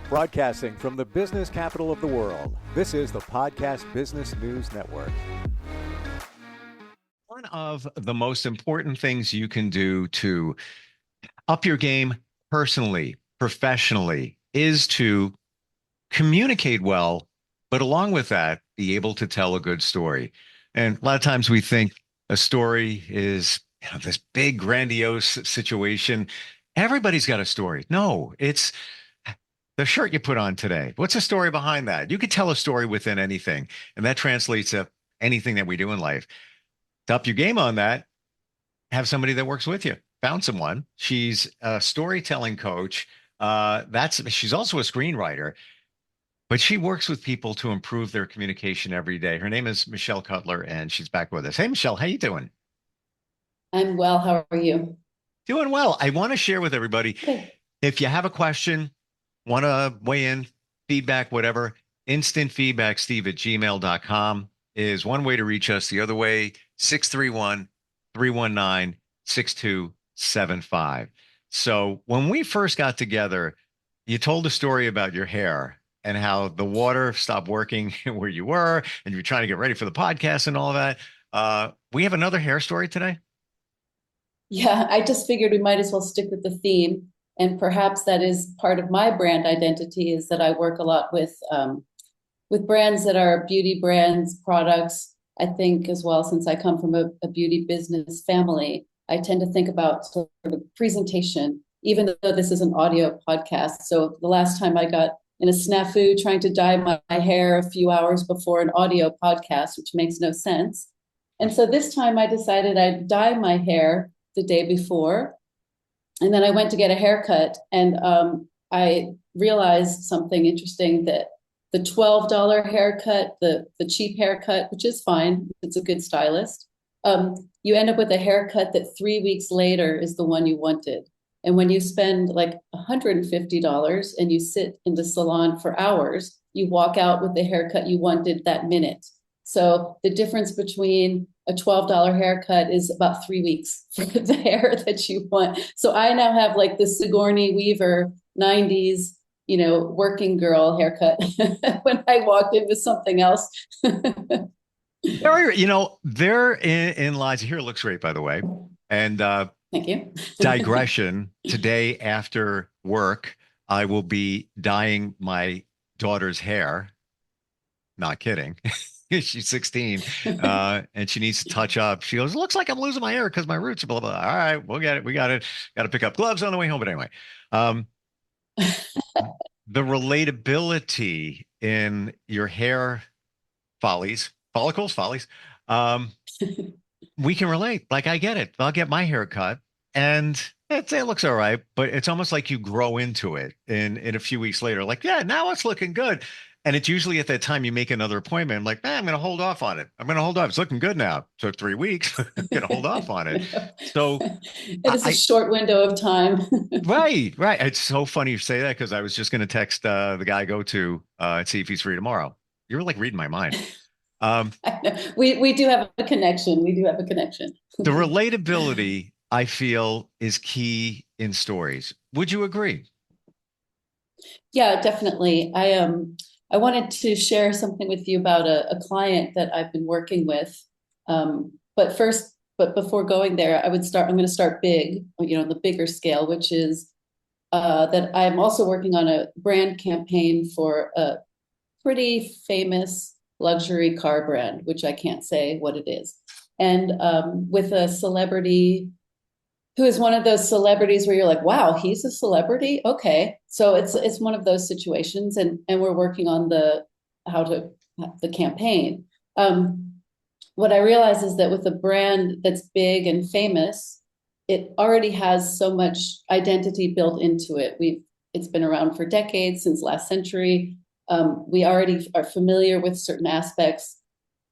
Broadcasting from the business capital of the world, this is the Podcast Business News Network. One of the most important things you can do to up your game personally, professionally, is to communicate well, but along with that, be able to tell a good story. And a lot of times we think a story is this big, grandiose situation. Everybody's got a story. No, it's the shirt you put on today. What's the story behind that? You could tell a story within anything, and that translates to anything that we do in life. To up your game on that, have somebody that works with you. Found someone. She's a storytelling coach. She's also a screenwriter, but she works with people to improve their communication every day. Her name is Michelle Cutler, and she's back with us. Hey, Michelle, how you doing? I'm well. How are you? Doing well. I want to share with everybody, Okay. if you have a question, want to weigh in, feedback, whatever, instant feedback, steve@gmail.com is one way to reach us. The other way, 631-319-6275. So when we first got together, you told a story about your hair and how the water stopped working where you were, and you were trying to get ready for the podcast and all of that. We have another hair story today. Yeah, I just figured we might as well stick with the theme. And perhaps that is part of my brand identity, is that I work a lot with brands that are beauty brands, products. I think as well, since I come from a beauty business family, I tend to think about sort of presentation, even though this is an audio podcast. So the last time I got in a snafu trying to dye my hair a few hours before an audio podcast, which makes no sense. And so this time I decided I'd dye my hair the day before. And then I went to get a haircut, and I realized something interesting, that the $12 haircut, the cheap haircut, which is fine, it's a good stylist, you end up with a haircut that 3 weeks later is the one you wanted. And when you spend like $150 and you sit in the salon for hours, you walk out with the haircut you wanted that minute. So the difference between a $12 haircut is about 3 weeks for the hair that you want. So I now have like the Sigourney Weaver 90s, working girl haircut when I walked in with something else. Therein lies, here, it looks great, by the way. And Thank you. digression, today after work, I will be dyeing my daughter's hair. Not kidding. She's 16, and she needs to touch up. She goes, looks like I'm losing my hair because my roots are blah, blah, blah. All right, we'll get it. We got it. Got to pick up gloves on the way home. But anyway, the relatability in your hair follicles, we can relate. Like, I get it. I'll get my hair cut, and it looks all right, but it's almost like you grow into it in a few weeks later. Like, yeah, now it's looking good. And it's usually at that time you make another appointment. I'm like, man, I'm going to hold off on it. I'm going to hold off. It's looking good now. Took 3 weeks. I'm going to hold off on it. So It is a short window of time. right. It's so funny you say that, because I was just going to text the guy I go to and see if he's free tomorrow. You're like reading my mind. We do have a connection. We do have a connection. The relatability, I feel, is key in stories. Would you agree? Yeah, definitely. I wanted to share something with you about a client that I've been working with. But before going there, I'm going to start big, the bigger scale, which is that I'm also working on a brand campaign for a pretty famous luxury car brand, which I can't say what it is. And with a celebrity who is one of those celebrities where you're like, wow, he's a celebrity. Okay. So it's one of those situations, and we're working on the campaign. What I realize is that with a brand that's big and famous, it already has so much identity built into it. It's been around for decades, since last century. We already are familiar with certain aspects,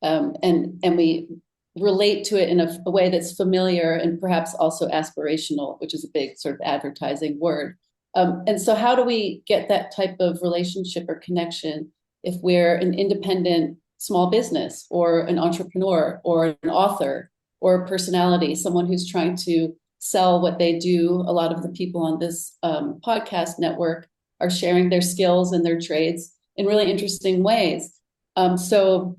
and we relate to it in a way that's familiar and perhaps also aspirational, which is a big sort of advertising word. And so how do we get that type of relationship or connection if we're an independent small business, or an entrepreneur, or an author, or a personality, someone who's trying to sell what they do? A lot of the people on this podcast network are sharing their skills and their trades in really interesting ways. So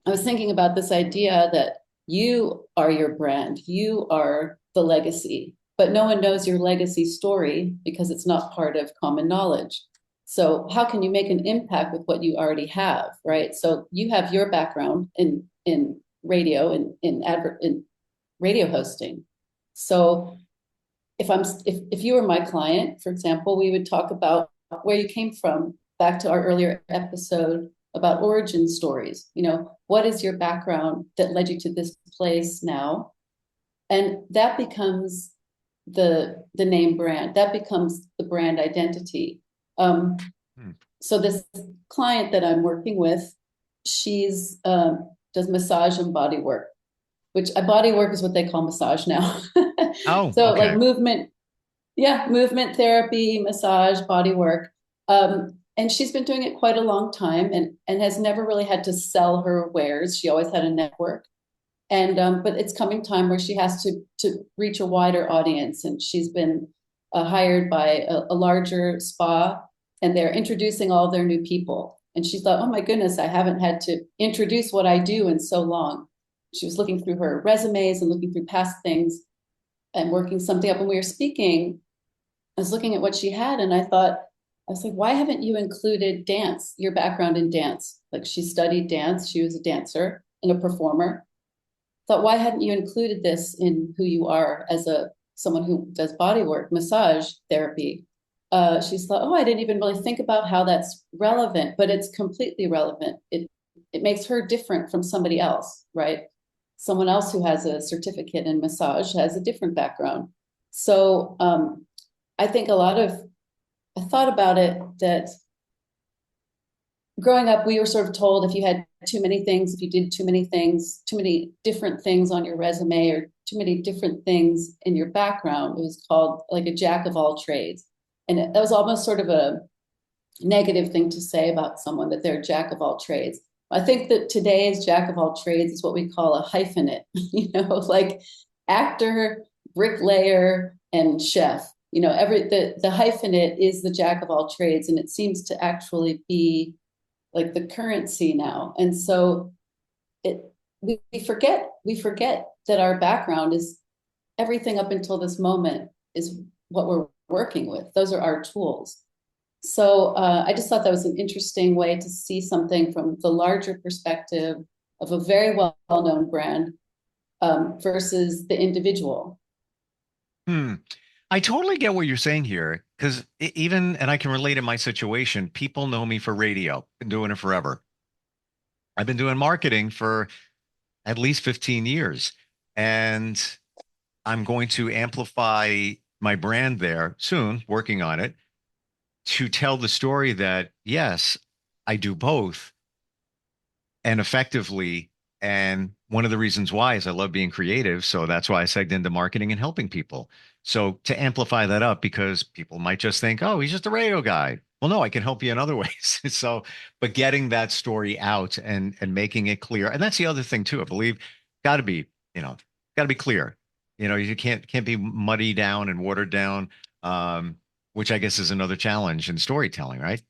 I was thinking about this idea that you are your brand, you are the legacy, but no one knows your legacy story because it's not part of common knowledge. So how can you make an impact with what you already have, right? So you have your background in radio and in radio hosting. So if you were my client, for example, we would talk about where you came from, back to our earlier episode about origin stories. What is your background that led you to this place now? And that becomes the name brand. That becomes the brand identity. So this client that I'm working with, she's does massage and body work, which body work is what they call massage now. Oh, So okay. like movement therapy, massage, body work. And she's been doing it quite a long time and has never really had to sell her wares. She always had a network. And but it's coming time where she has to reach a wider audience. And she's been hired by a larger spa, and they're introducing all their new people. And she thought, oh my goodness, I haven't had to introduce what I do in so long. She was looking through her resumes and looking through past things and working something up. When we were speaking, I was looking at what she had, and I was like, why haven't you included dance, your background in dance? Like, she studied dance, she was a dancer and a performer. Thought, why hadn't you included this in who you are as someone who does body work, massage therapy? She's thought, oh, I didn't even really think about how that's relevant, but it's completely relevant. It makes her different from somebody else, right? Someone else who has a certificate in massage has a different background. So I think I thought about it that growing up, we were sort of told if you had too many things, if you did too many things, too many different things on your resume or too many different things in your background, it was called like a jack of all trades. And that was almost sort of a negative thing to say about someone, that they're a jack of all trades. I think that today's jack of all trades is what we call a hyphenate, like actor, bricklayer, and chef. The hyphenate is the jack of all trades, and it seems to actually be like the currency now. And so we forget that our background is everything up until this moment is what we're working with. Those are our tools. So I just thought that was an interesting way to see something from the larger perspective of a very well-known brand versus the individual. I totally get what you're saying here, because and I can relate in my situation. People know me for radio. Been doing it forever. I've been doing marketing for at least 15 years, and I'm going to amplify my brand there soon, working on it, to tell the story that, yes, I do both and effectively. And one of the reasons why is I love being creative. So that's why I segged into marketing and helping people. So to amplify that up, because people might just think, oh, he's just a radio guy. Well, no, I can help you in other ways. So, but getting that story out and making it clear. And that's the other thing too, I believe, got to be, got to be clear. You can't be muddy down and watered down, which I guess is another challenge in storytelling, right?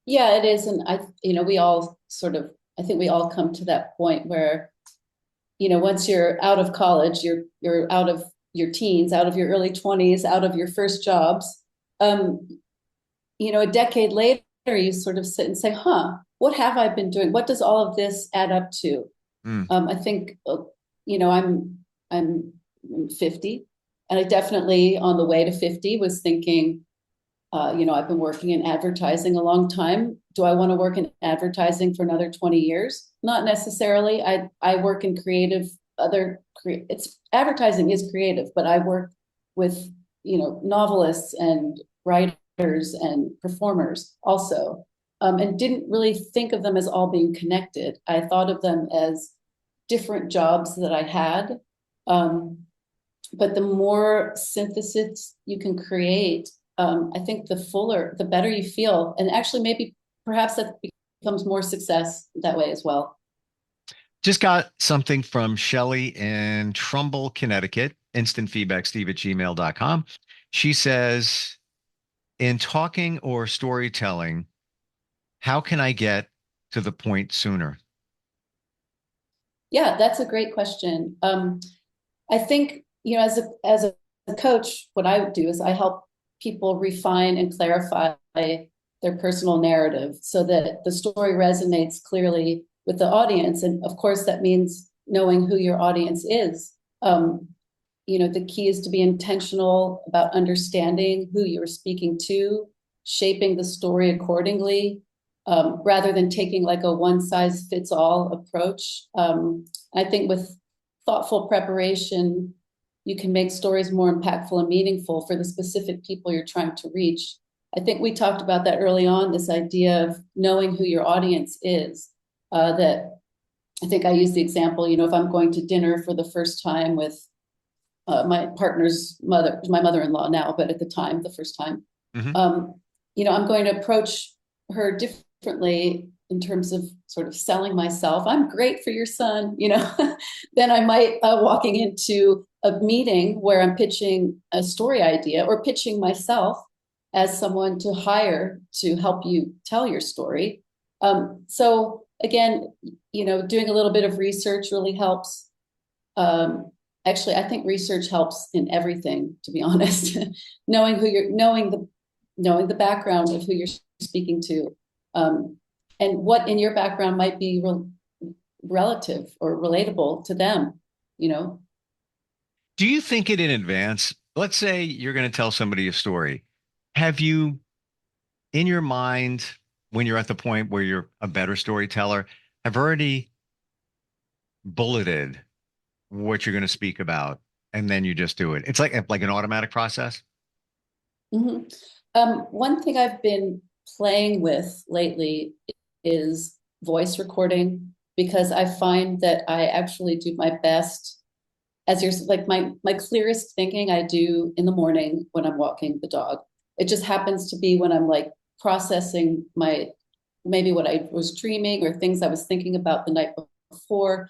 Yeah, it is. And we all I think we all come to that point where, once you're out of college, you're out of your teens, out of your early 20s, out of your first jobs. A decade later, you sort of sit and say, what have I been doing? What does all of this add up to? I think, I'm 50, and I definitely on the way to 50 was thinking, I've been working in advertising a long time. Do I want to work in advertising for another 20 years? Not necessarily. I work in advertising is creative, but I work with, novelists and writers and performers also, and didn't really think of them as all being connected. I thought of them as different jobs that I had. But the more synthesis you can create, I think the better you feel. And actually, maybe perhaps that becomes more success that way as well. Just got something from Shelly in Trumbull, Connecticut. Instant feedback, steve@gmail.com. She says, in talking or storytelling, how can I get to the point sooner? Yeah, that's a great question. I think, as a coach, what I would do is I help people refine and clarify their personal narrative so that the story resonates clearly with the audience. And of course, that means knowing who your audience is. The key is to be intentional about understanding who you're speaking to, shaping the story accordingly, rather than taking like a one size fits all approach. I think with thoughtful preparation, you can make stories more impactful and meaningful for the specific people you're trying to reach. I think we talked about that early on, this idea of knowing who your audience is. That I think I used the example, if I'm going to dinner for the first time with my partner's mother, my mother-in-law now, but at the time, the first time, Mhm. I'm going to approach her differently in terms of sort of selling myself. I'm great for your son, then I might walking into a meeting where I'm pitching a story idea or pitching myself as someone to hire to help you tell your story. So again, doing a little bit of research really helps. Actually, I think research helps in everything, to be honest. Knowing the background of who you're speaking to, and what in your background might be relative or relatable to them. Do you think it in advance? Let's say you're going to tell somebody a story. Have you, in your mind, when you're at the point where you're a better storyteller, have already bulleted what you're going to speak about, and then you just do it? It's like an automatic process. hmm One thing I've been playing with lately is voice recording because I find that I actually do my best as you're like my clearest thinking I do in the morning when I'm walking the dog. It just happens to be when I'm like processing maybe what I was dreaming or things I was thinking about the night before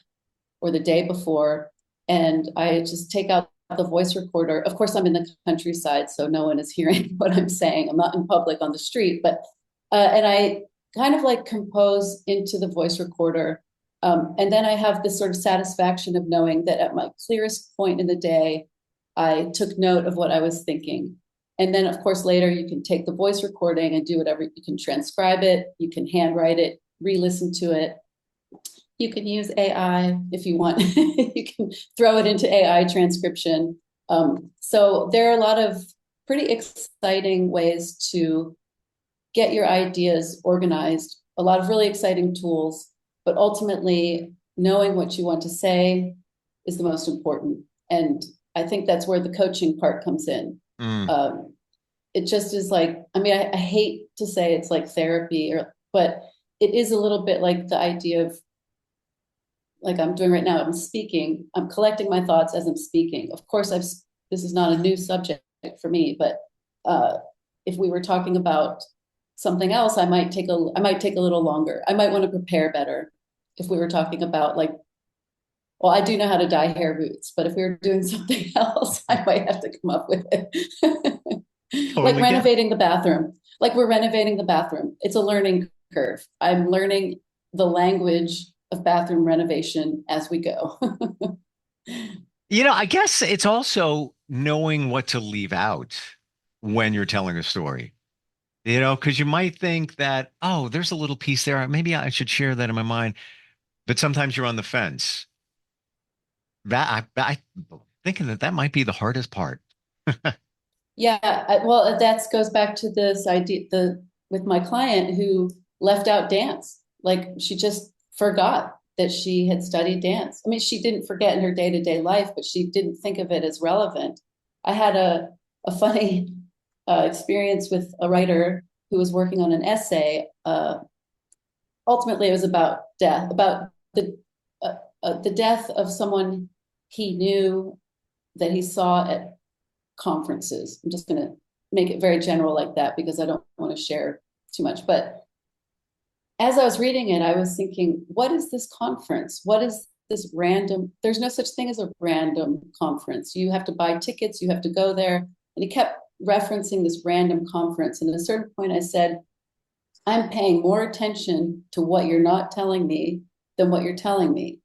or the day before. And I just take out the voice recorder. Of course, I'm in the countryside, so no one is hearing what I'm saying. I'm not in public on the street, but and I kind of like compose into the voice recorder. And then I have this sort of satisfaction of knowing that at my clearest point in the day, I took note of what I was thinking. And then, of course, later you can take the voice recording and do whatever. You can transcribe it, you can handwrite it, re-listen to it. You can use AI if you want. You can throw it into AI transcription. So there are a lot of pretty exciting ways to get your ideas organized, a lot of really exciting tools, but ultimately knowing what you want to say is the most important. And I think that's where the coaching part comes in. Mm. It just is like, I hate to say it's like therapy, but it is a little bit like the idea of like I'm doing right now. I'm collecting my thoughts as I'm speaking. Of course, this is not a new subject for me, but if we were talking about something else, I might take a little longer. I might want to prepare better. If we were talking about like, well, I do know how to dye hair roots, but if we were doing something else, I might have to come up with it. Like Totally get. renovating the bathroom. Like we're renovating the bathroom. It's a learning curve. I'm learning the language of bathroom renovation as we go. I guess it's also knowing what to leave out when you're telling a story. Because you might think that, oh, there's a little piece there. Maybe I should share that in my mind. But sometimes you're on the fence. I thinking that might be the hardest part. Yeah, well, that goes back to this idea with my client who left out dance. Like she just forgot that she had studied dance. She didn't forget in her day-to-day life, but she didn't think of it as relevant. I had a funny experience with a writer who was working on an essay. Ultimately, it was about death, about the death of someone he knew that he saw at conferences. I'm just going to make it very general like that because I don't want to share too much. But as I was reading it, I was thinking, what is this conference? What is this random? There's no such thing as a random conference. You have to buy tickets, you have to go there. And he kept referencing this random conference. And at a certain point, I said, I'm paying more attention to what you're not telling me than what you're telling me.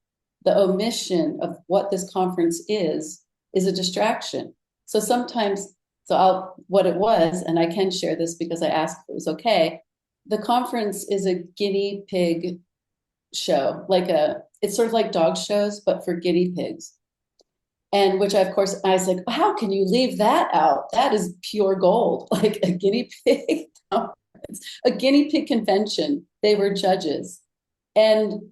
The omission of what this conference is a distraction. So sometimes, what it was, and I can share this because I asked if it was okay. The conference is a guinea pig show, it's sort of like dog shows, but for guinea pigs. And which, of course, I was like, how can you leave that out? That is pure gold, like a guinea pig conference, a guinea pig convention. They were judges. And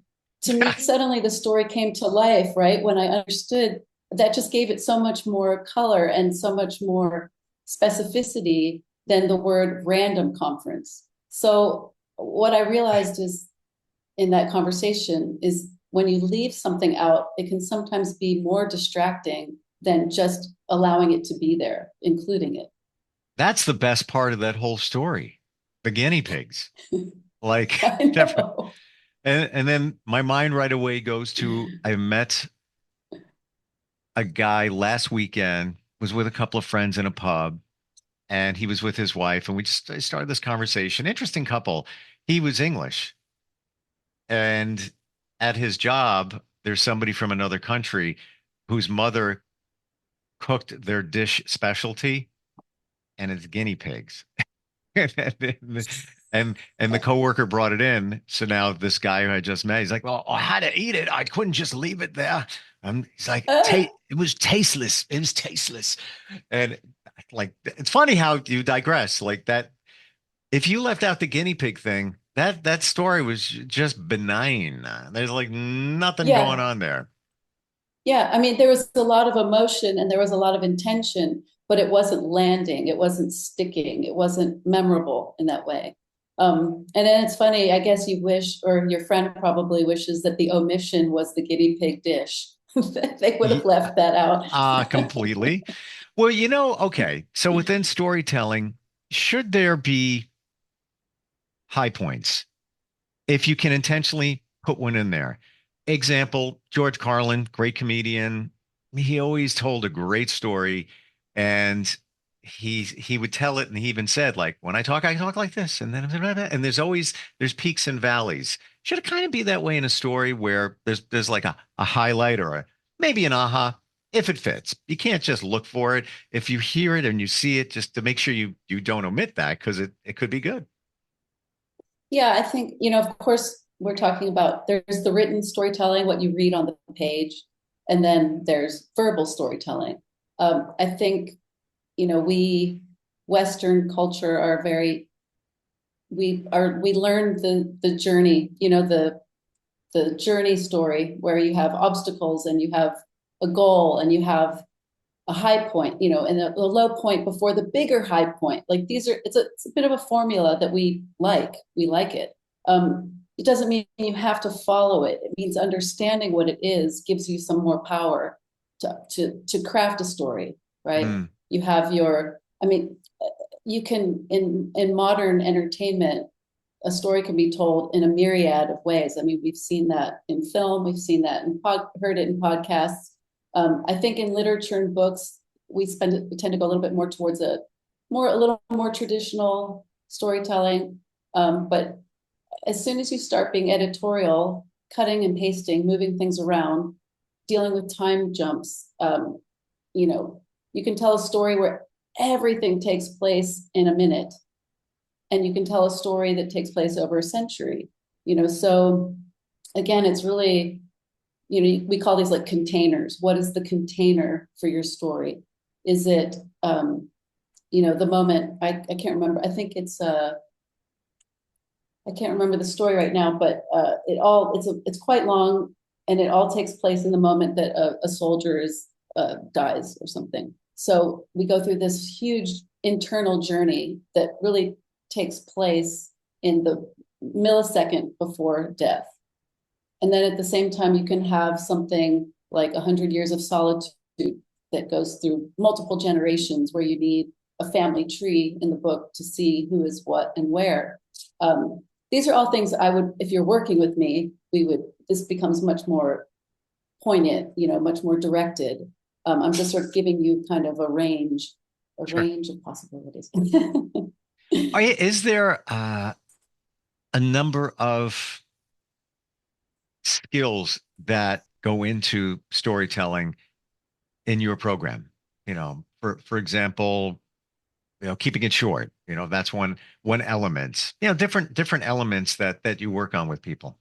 to me, suddenly the story came to life, right? When I understood that, just gave it so much more color and so much more specificity than the word random conference. So what I realized is in that conversation is when you leave something out, it can sometimes be more distracting than just allowing it to be there, including it. That's the best part of that whole story. The guinea pigs. Like, I know. and then my mind right away goes to, I met a guy last weekend, was with a couple of friends in a pub, and he was with his wife, and we just started this conversation. Interesting couple. He was English, and at his job, there's somebody from another country whose mother cooked their dish specialty, and it's guinea pigs. And the coworker brought it in. So now this guy who I just met, he's like, "Well, I had to eat it. I couldn't just leave it there." He's like, "It was tasteless. It was tasteless." And like, it's funny how you digress like that. If you left out the guinea pig thing, that story was just benign. There's like nothing going Yeah. on there. Yeah. I mean, there was a lot of emotion and there was a lot of intention, but it wasn't landing. It wasn't sticking. It wasn't memorable in that way. And then it's funny, I guess you wish, or your friend probably wishes that the omission was the guinea pig dish. They would have left that out. Completely. Well, okay. So within storytelling, should there be high points? If you can intentionally put one in there. Example, George Carlin, great comedian. He always told a great story, and he would tell it, and he even said, like, when I talk like this, and then and there's peaks and valleys. Should it kind of be that way in a story where there's like a highlight or maybe an aha if it fits. You can't just look for it. If you hear it and you see it, just to make sure you don't omit that because it could be good. Yeah, I think, of course, we're talking about there's the written storytelling, what you read on the page, and then there's verbal storytelling. I think, we Western culture are we learn the journey, the journey story where you have obstacles and you have a goal and you have a high point, and a low point before the bigger high point. Like it's a bit of a formula that we like. We like it. It doesn't mean you have to follow it. It means understanding what it is gives you some more power to craft a story, right? Mm. You have you can in modern entertainment, a story can be told in a myriad of ways. I mean, we've seen that in film, we've seen that heard it in podcasts. I think in literature and books, we tend to go a little bit more towards a little more traditional storytelling. But as soon as you start being editorial, cutting and pasting, moving things around, dealing with time jumps, you can tell a story where everything takes place in a minute, and you can tell a story that takes place over a century. So again, it's really, we call these like containers. What is the container for your story? Is it, the moment, I can't remember. I think it's, I can't remember the story right now, but it's quite long, and it all takes place in the moment that a soldier dies or something. So we go through this huge internal journey that really takes place in the millisecond before death. And then at the same time, you can have something like 100 Years of Solitude that goes through multiple generations, where you need a family tree in the book to see who is what and where. These are all things if you're working with me, this becomes much more poignant, much more directed. I'm just sort of giving you kind of a range. a Sure. range of possibilities. Is there a number of skills that go into storytelling in your program? For example, keeping it short. That's one element. Different elements that you work on with people.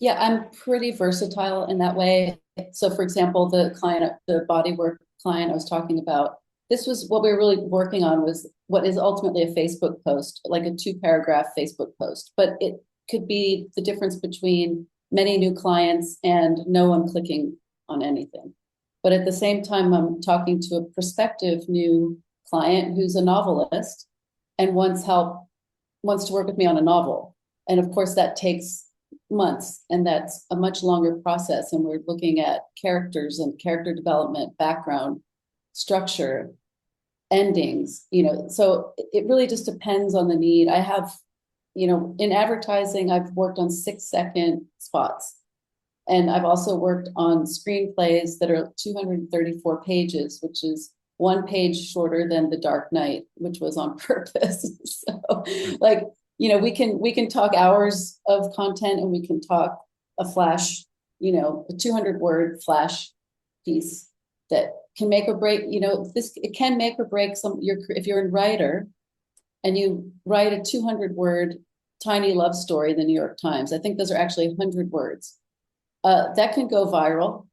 Yeah, I'm pretty versatile in that way. So, for example, the bodywork client I was talking about, this was what we were really working on was what is ultimately a Facebook post, like a 2-paragraph Facebook post. But it could be the difference between many new clients and no one clicking on anything. But at the same time, I'm talking to a prospective new client who's a novelist and wants to work with me on a novel. And of course, that takes months, and that's a much longer process. And we're looking at characters and character development, background, structure, endings, so it really just depends on the need. I have, in advertising, I've worked on 6-second spots. And I've also worked on screenplays that are 234 pages, which is 1 page shorter than The Dark Knight, which was on purpose. So, like, we can talk hours of content, and we can talk a flash, a 200-word flash piece that can make or break. It can make or break if you're a writer and you write a 200-word tiny love story in the New York Times. I think those are actually 100 words. That can go viral.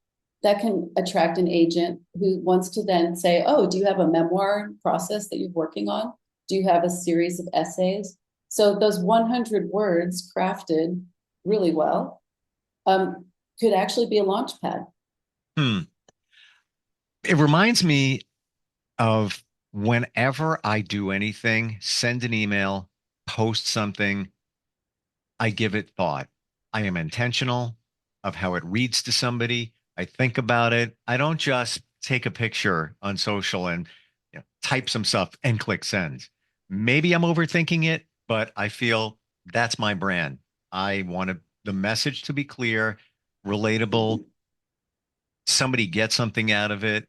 That can attract an agent who wants to then say, oh, do you have a memoir process that you're working on? Do you have a series of essays? So those 100 words crafted really well could actually be a launch pad. It reminds me of whenever I do anything, send an email, post something, I give it thought. I am intentional of how it reads to somebody. I think about it. I don't just take a picture on social and type some stuff and click send. Maybe I'm overthinking it, but I feel that's my brand. I want the message to be clear, relatable. Somebody gets something out of it.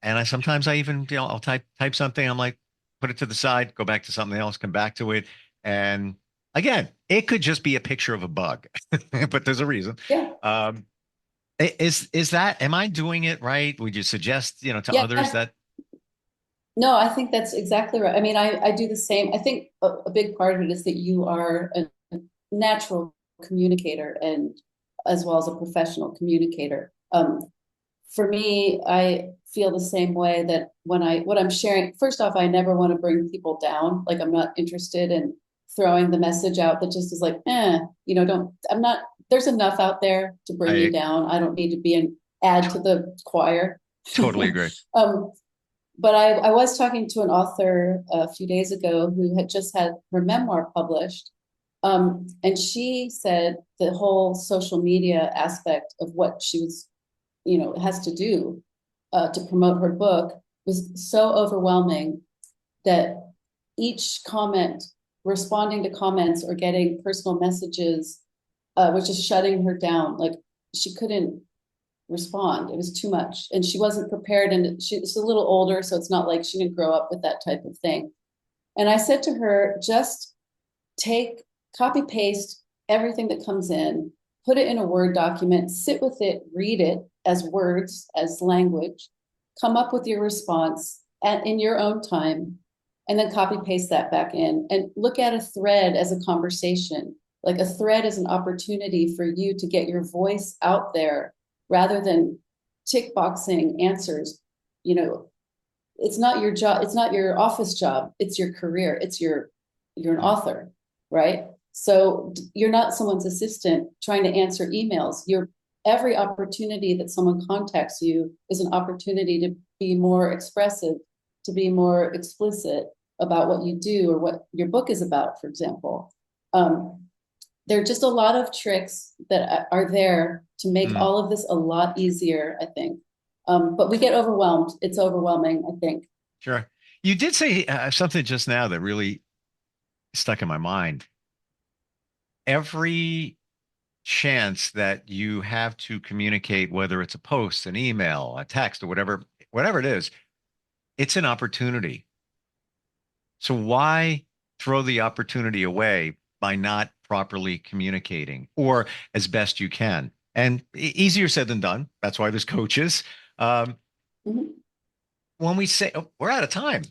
And sometimes I even, I'll type something. I'm like, put it to the side, go back to something else, come back to it. And again, it could just be a picture of a bug, but there's a reason. Yeah. Am I doing it right? Would you suggest, to Yeah. others that? No, I think that's exactly right. I mean, I do the same. I think a big part of it is that you are a natural communicator, and as well as a professional communicator. For me, I feel the same way that what I'm sharing, first off, I never want to bring people down. Like, I'm not interested in throwing the message out that just is like, there's enough out there to bring you down. I don't need to be an add to the choir. Totally agree. But I was talking to an author a few days ago who had just had her memoir published. And she said the whole social media aspect of what she was, has to do to promote her book was so overwhelming that each comment, responding to comments or getting personal messages, was just shutting her down. Like, she couldn't respond. It was too much. And she wasn't prepared. And she's a little older, so it's not like she didn't grow up with that type of thing. And I said to her, just copy paste everything that comes in, put it in a Word document, sit with it, read it as words, as language, come up with your response in your own time, and then copy paste that back in, and look at a thread as a conversation. Like, a thread is an opportunity for you to get your voice out there rather than tick boxing answers. It's not your job. It's not your office job. It's your career. You're an author, right? So you're not someone's assistant trying to answer emails. Every opportunity that someone contacts you is an opportunity to be more expressive, to be more explicit about what you do or what your book is about, for example. There are just a lot of tricks that are there to make all of this a lot easier, I think. But we get overwhelmed. It's overwhelming, I think. Sure. You did say something just now that really stuck in my mind. Every chance that you have to communicate, whether it's a post, an email, a text, or whatever it is, It's an opportunity. So why throw the opportunity away by not properly communicating, or as best you can? And easier said than done. That's why there's coaches. Mhm. When we say, oh, we're out of time,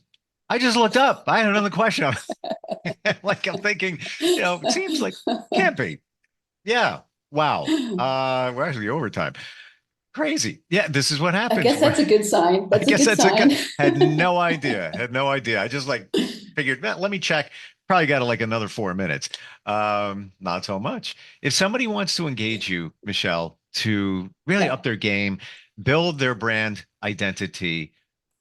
I just looked up. I had another question. I'm thinking, it seems like can't be. Yeah. Wow. We're actually overtime. Crazy. Yeah, this is what happens. I guess that's a good sign. That's a good sign. Had no idea. I just figured, let me check. Probably got another 4 minutes. Not so much. If somebody wants to engage you, Michelle, to really up their game, build their brand identity,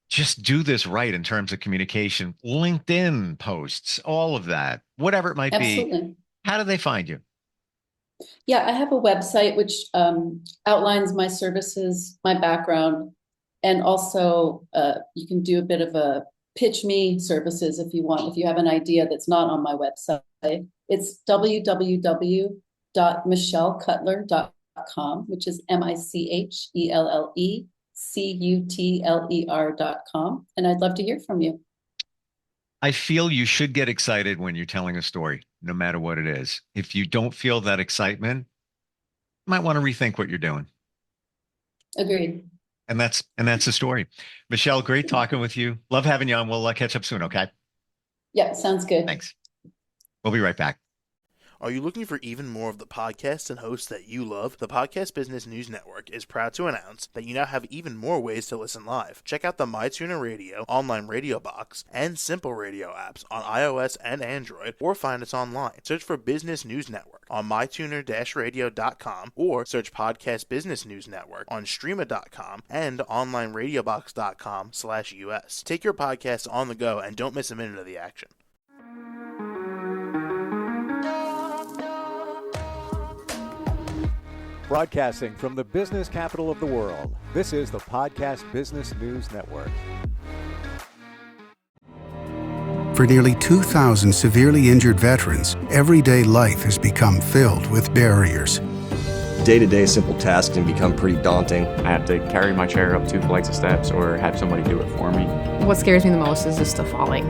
just do this right in terms of communication, LinkedIn posts, all of that, whatever it might Absolutely. be. How do they find you? Yeah, I have a website which outlines my services, my background, and also you can do a bit of a pitch me services if you want, if you have an idea that's not on my website. It's www.michellecutler.com, which is MICHELLECUTLER.com. And I'd love to hear from you. I feel you should get excited when you're telling a story, no matter what it is. If you don't feel that excitement, you might want to rethink what you're doing. Agreed. And that's the story. Michelle, great talking with you. Love having you on. We'll catch up soon, okay? Yeah, sounds good. Thanks. We'll be right back. Are you looking for even more of the podcasts and hosts that you love? The Podcast Business News Network is proud to announce that you now have even more ways to listen live. Check out the MyTuner Radio, online radio box, and Simple Radio apps on iOS and Android, or find us online. Search for Business News Network on mytuner-radio.com, or search Podcast Business News Network on streama.com and onlineradiobox.com/US. Take your podcast on the go and don't miss a minute of the action. Broadcasting from the business capital of the world, this is the Podcast Business News Network. For nearly 2,000 severely injured veterans, everyday life has become filled with barriers. Day-to-day simple tasks can become pretty daunting. I have to carry my chair up 2 flights of steps or have somebody do it for me. What scares me the most is just the falling.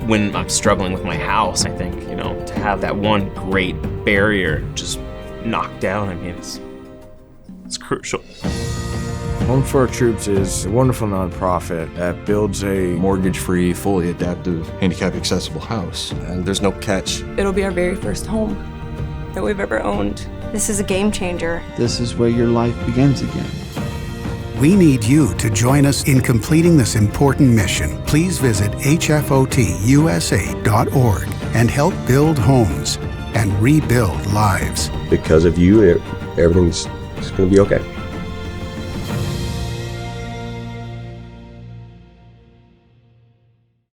When I'm struggling with my house, I think, to have that one great barrier just knocked down, it's crucial. Home for Our Troops is a wonderful nonprofit that builds a mortgage-free, fully adaptive, handicap-accessible house. And there's no catch. It'll be our very first home that we've ever owned. This is a game changer. This is where your life begins again. We need you to join us in completing this important mission. Please visit hfotusa.org and help build homes and rebuild lives. Because of you, everything's going to be okay.